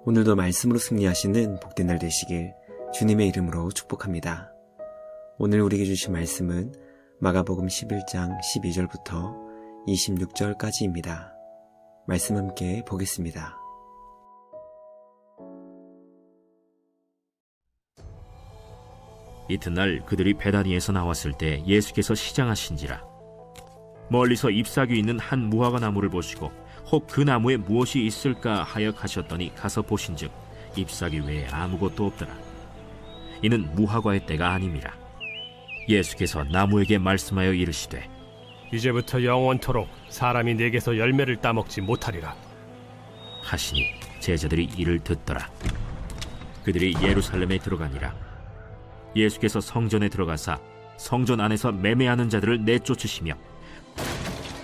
오늘도 말씀으로 승리하시는 복된 날 되시길 주님의 이름으로 축복합니다. 오늘 우리에게 주신 말씀은 마가복음 11장 12절부터 26절까지입니다. 말씀 함께 보겠습니다. 이튿날 그들이 베다니에서 나왔을 때 예수께서 시장하신지라. 멀리서 잎사귀 있는 한 무화과 나무를 보시고 혹 그 나무에 무엇이 있을까 하여 가셨더니 가서 보신즉 잎사귀 외에 아무것도 없더라. 이는 무화과의 때가 아님이라. 예수께서 나무에게 말씀하여 이르시되 이제부터 영원토록 사람이 내게서 열매를 따먹지 못하리라 하시니 제자들이 이를 듣더라. 그들이 예루살렘에 들어가니라. 예수께서 성전에 들어가사 성전 안에서 매매하는 자들을 내쫓으시며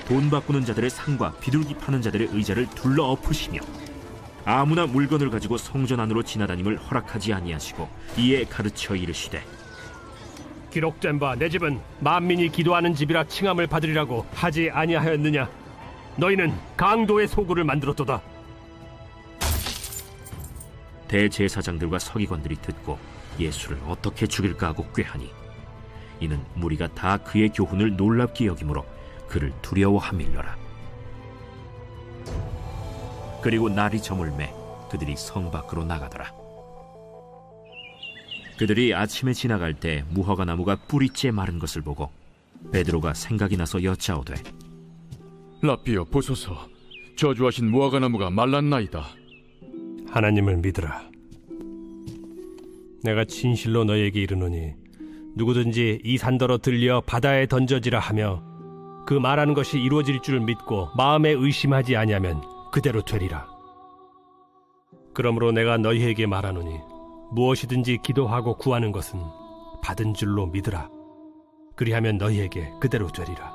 돈 바꾸는 자들의 상과 비둘기 파는 자들의 의자를 둘러 엎으시며 아무나 물건을 가지고 성전 안으로 지나다님을 허락하지 아니하시고 이에 가르쳐 이르시되 기록된 바 내 집은 만민이 기도하는 집이라 칭함을 받으리라고 하지 아니하였느냐. 너희는 강도의 소굴을 만들었도다. 대제사장들과 서기관들이 듣고 예수를 어떻게 죽일까 하고 꾀하니 이는 무리가 다 그의 교훈을 놀랍게 여기므로 그를 두려워함일러라. 그리고 날이 저물매 그들이 성 밖으로 나가더라. 그들이 아침에 지나갈 때 무화과 나무가 뿌리째 마른 것을 보고 베드로가 생각이 나서 여짜오되 라삐여 보소서, 저주하신 무화과 나무가 말랐나이다. 하나님을 믿으라. 내가 진실로 너희에게 이르노니 누구든지 이 산더러 들려 바다에 던져지라 하며 그 말하는 것이 이루어질 줄 믿고 마음에 의심하지 아니하면 그대로 되리라. 그러므로 내가 너희에게 말하노니 무엇이든지 기도하고 구하는 것은 받은 줄로 믿으라. 그리하면 너희에게 그대로 되리라.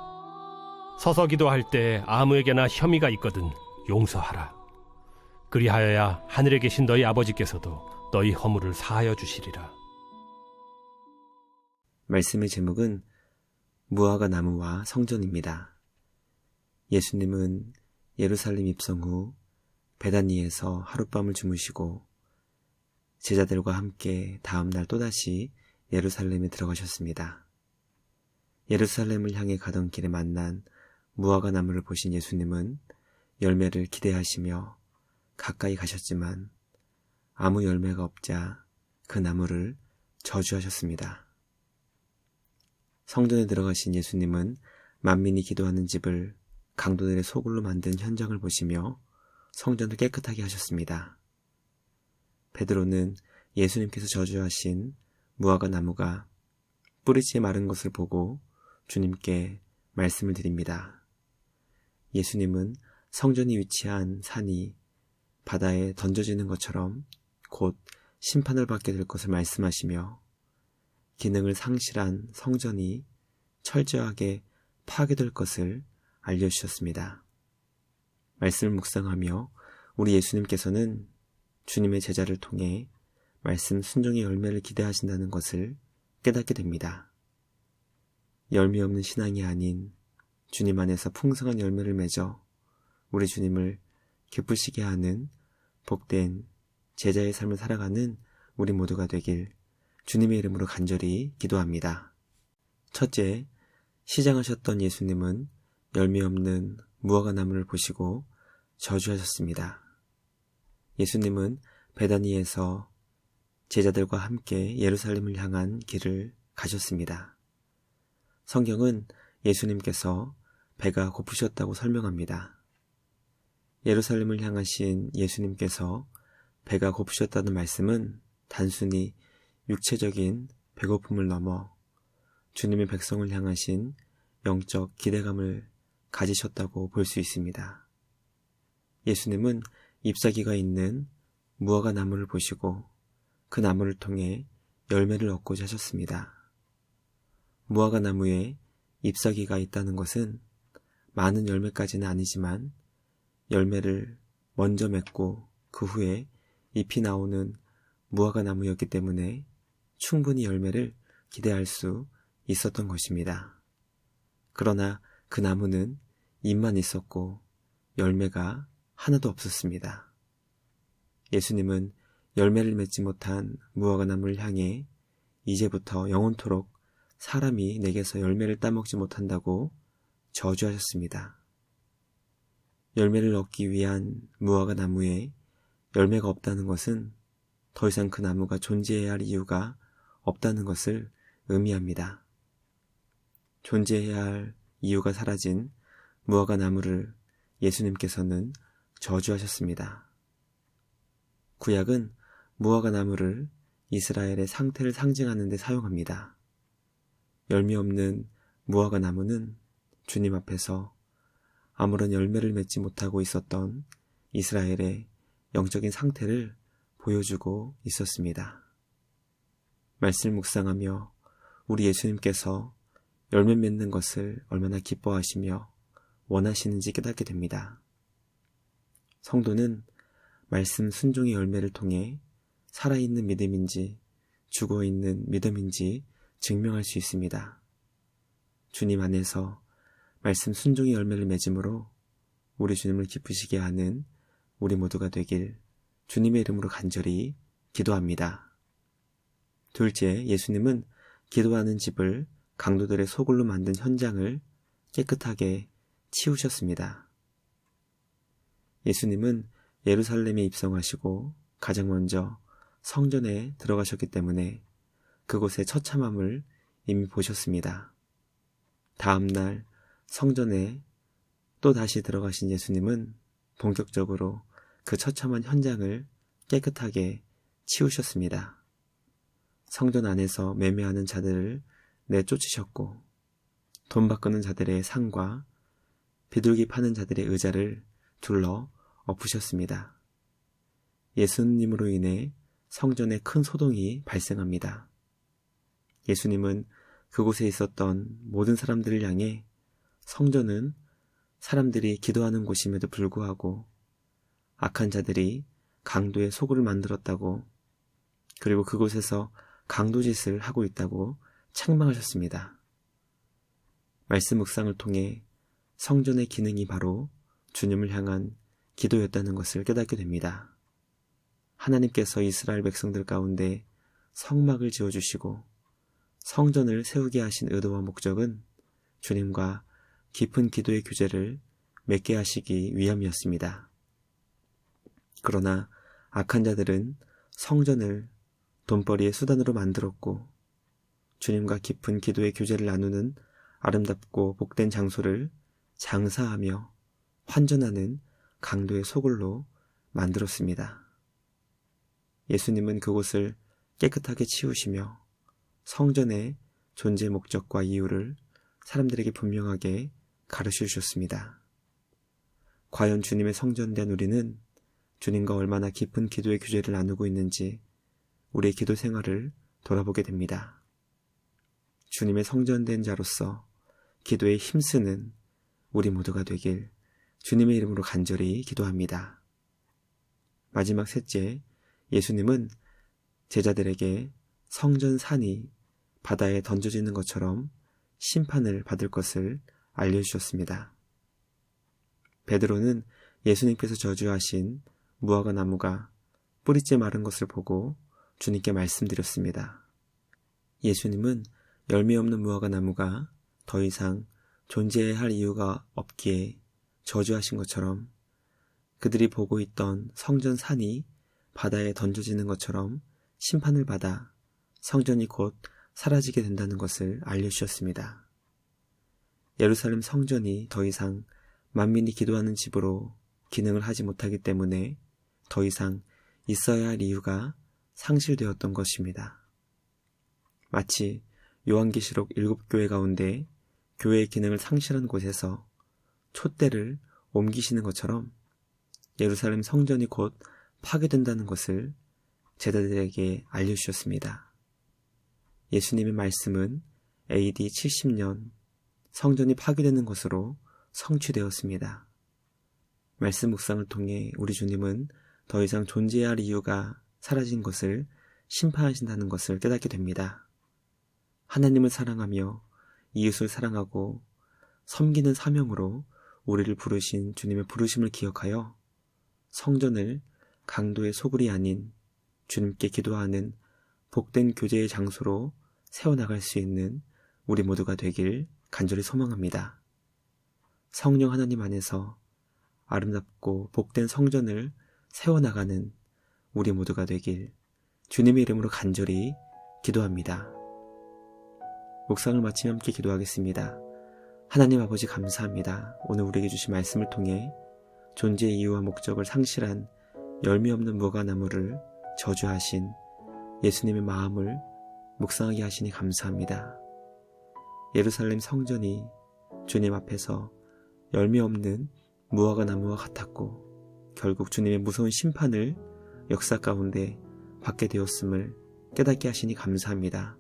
서서 기도할 때 아무에게나 혐의가 있거든 용서하라. 그리하여야 하늘에 계신 너희 아버지께서도 너희 허물을 사하여 주시리라. 말씀의 제목은 무화과 나무와 성전입니다. 예수님은 예루살렘 입성 후 베다니에서 하룻밤을 주무시고 제자들과 함께 다음날 또다시 예루살렘에 들어가셨습니다. 예루살렘을 향해 가던 길에 만난 무화과 나무를 보신 예수님은 열매를 기대하시며 가까이 가셨지만 아무 열매가 없자 그 나무를 저주하셨습니다. 성전에 들어가신 예수님은 만민이 기도하는 집을 강도들의 소굴로 만든 현장을 보시며 성전을 깨끗하게 하셨습니다. 베드로는 예수님께서 저주하신 무화과 나무가 뿌리째 마른 것을 보고 주님께 말씀을 드립니다. 예수님은 성전이 위치한 산이 바다에 던져지는 것처럼 곧 심판을 받게 될 것을 말씀하시며 기능을 상실한 성전이 철저하게 파괴될 것을 알려주셨습니다. 말씀을 묵상하며 우리 예수님께서는 주님의 제자를 통해 말씀 순종의 열매를 기대하신다는 것을 깨닫게 됩니다. 열매 없는 신앙이 아닌 주님 안에서 풍성한 열매를 맺어 우리 주님을 기쁘시게 하는 복된 제자의 삶을 살아가는 우리 모두가 되길 주님의 이름으로 간절히 기도합니다. 첫째, 시장하셨던 예수님은 열매 없는 무화과 나무를 보시고 저주하셨습니다. 예수님은 베다니에서 제자들과 함께 예루살렘을 향한 길을 가셨습니다. 성경은 예수님께서 배가 고프셨다고 설명합니다. 예루살렘을 향하신 예수님께서 배가 고프셨다는 말씀은 단순히 육체적인 배고픔을 넘어 주님의 백성을 향하신 영적 기대감을 가지셨다고 볼 수 있습니다. 예수님은 잎사귀가 있는 무화과 나무를 보시고 그 나무를 통해 열매를 얻고자 하셨습니다. 무화과 나무에 잎사귀가 있다는 것은 많은 열매까지는 아니지만 열매를 먼저 맺고 그 후에 잎이 나오는 무화과 나무였기 때문에 충분히 열매를 기대할 수 있었던 것입니다. 그러나 그 나무는 잎만 있었고 열매가 하나도 없었습니다. 예수님은 열매를 맺지 못한 무화과 나무를 향해 이제부터 영원토록 사람이 내게서 열매를 따먹지 못한다고 저주하셨습니다. 열매를 얻기 위한 무화과 나무에 열매가 없다는 것은 더 이상 그 나무가 존재해야 할 이유가 없다는 것을 의미합니다. 존재해야 할 이유가 사라진 무화과 나무를 예수님께서는 저주하셨습니다. 구약은 무화과 나무를 이스라엘의 상태를 상징하는 데 사용합니다. 열매 없는 무화과 나무는 주님 앞에서 아무런 열매를 맺지 못하고 있었던 이스라엘의 영적인 상태를 보여주고 있었습니다. 말씀을 묵상하며 우리 예수님께서 열매 맺는 것을 얼마나 기뻐하시며 원하시는지 깨닫게 됩니다. 성도는 말씀 순종의 열매를 통해 살아있는 믿음인지 죽어있는 믿음인지 증명할 수 있습니다. 주님 안에서 말씀 순종의 열매를 맺음으로 우리 주님을 기쁘시게 하는 우리 모두가 되길 주님의 이름으로 간절히 기도합니다. 둘째, 예수님은 기도하는 집을 강도들의 소굴로 만든 현장을 깨끗하게 치우셨습니다. 예수님은 예루살렘에 입성하시고 가장 먼저 성전에 들어가셨기 때문에 그곳의 처참함을 이미 보셨습니다. 다음 날 성전에 또 다시 들어가신 예수님은 본격적으로 그 처참한 현장을 깨끗하게 치우셨습니다. 성전 안에서 매매하는 자들을 내쫓으셨고 돈 바꾸는 자들의 상과 비둘기 파는 자들의 의자를 둘러 엎으셨습니다. 예수님으로 인해 성전에 큰 소동이 발생합니다. 예수님은 그곳에 있었던 모든 사람들을 향해 성전은 사람들이 기도하는 곳임에도 불구하고 악한 자들이 강도의 소굴을 만들었다고, 그리고 그곳에서 강도짓을 하고 있다고 책망하셨습니다. 말씀 묵상을 통해 성전의 기능이 바로 주님을 향한 기도였다는 것을 깨닫게 됩니다. 하나님께서 이스라엘 백성들 가운데 성막을 지어주시고 성전을 세우게 하신 의도와 목적은 주님과 깊은 기도의 교제를 맺게 하시기 위함이었습니다. 그러나 악한 자들은 성전을 돈벌이의 수단으로 만들었고 주님과 깊은 기도의 교제를 나누는 아름답고 복된 장소를 장사하며 환전하는 강도의 소굴로 만들었습니다. 예수님은 그곳을 깨끗하게 치우시며 성전의 존재 목적과 이유를 사람들에게 분명하게 가르쳐 주셨습니다. 과연 주님의 성전된 우리는 주님과 얼마나 깊은 기도의 교제를 나누고 있는지 우리의 기도 생활을 돌아보게 됩니다. 주님의 성전된 자로서 기도에 힘쓰는 우리 모두가 되길 주님의 이름으로 간절히 기도합니다. 마지막 셋째, 예수님은 제자들에게 성전 산이 바다에 던져지는 것처럼 심판을 받을 것을 알려주셨습니다. 베드로는 예수님께서 저주하신 무화과 나무가 뿌리째 마른 것을 보고 주님께 말씀드렸습니다. 예수님은 열매 없는 무화과 나무가 더 이상 존재해야 할 이유가 없기에 저주하신 것처럼 그들이 보고 있던 성전 산이 바다에 던져지는 것처럼 심판을 받아 성전이 곧 사라지게 된다는 것을 알려주셨습니다. 예루살렘 성전이 더 이상 만민이 기도하는 집으로 기능을 하지 못하기 때문에 더 이상 있어야 할 이유가 상실되었던 것입니다. 마치 요한계시록 7교회 가운데 교회의 기능을 상실한 곳에서 촛대를 옮기시는 것처럼 예루살렘 성전이 곧 파괴된다는 것을 제자들에게 알려주셨습니다. 예수님의 말씀은 AD 70년 성전이 파괴되는 것으로 성취되었습니다. 말씀 묵상을 통해 우리 주님은 더 이상 존재해야 할 이유가 사라진 것을 심판하신다는 것을 깨닫게 됩니다. 하나님을 사랑하며 이웃을 사랑하고 섬기는 사명으로 우리를 부르신 주님의 부르심을 기억하여 성전을 강도의 소굴이 아닌 주님께 기도하는 복된 교제의 장소로 세워나갈 수 있는 우리 모두가 되길 간절히 소망합니다. 성령 하나님 안에서 아름답고 복된 성전을 세워나가는 우리 모두가 되길 주님의 이름으로 간절히 기도합니다. 묵상을 마치며 함께 기도하겠습니다. 하나님 아버지 감사합니다. 오늘 우리에게 주신 말씀을 통해 존재의 이유와 목적을 상실한 열매 없는 무화과나무를 저주하신 예수님의 마음을 묵상하게 하시니 감사합니다. 예루살렘 성전이 주님 앞에서 열매 없는 무화과나무와 같았고 결국 주님의 무서운 심판을 역사 가운데 받게 되었음을 깨닫게 하시니 감사합니다.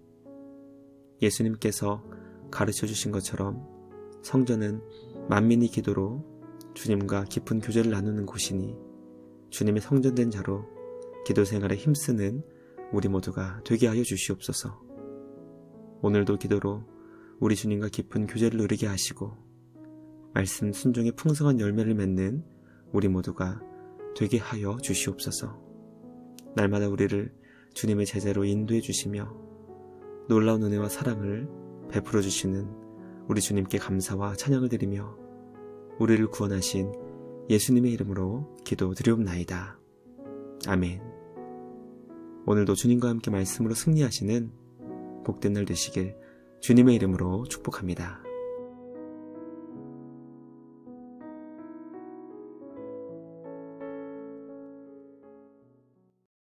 예수님께서 가르쳐 주신 것처럼 성전은 만민의 기도로 주님과 깊은 교제를 나누는 곳이니 주님의 성전된 자로 기도 생활에 힘쓰는 우리 모두가 되게 하여 주시옵소서. 오늘도 기도로 우리 주님과 깊은 교제를 누리게 하시고 말씀 순종의 풍성한 열매를 맺는 우리 모두가 되게 하여 주시옵소서. 날마다 우리를 주님의 제자로 인도해 주시며 놀라운 은혜와 사랑을 베풀어 주시는 우리 주님께 감사와 찬양을 드리며 우리를 구원하신 예수님의 이름으로 기도드리옵나이다. 아멘. 오늘도 주님과 함께 말씀으로 승리하시는 복된 날 되시길 주님의 이름으로 축복합니다.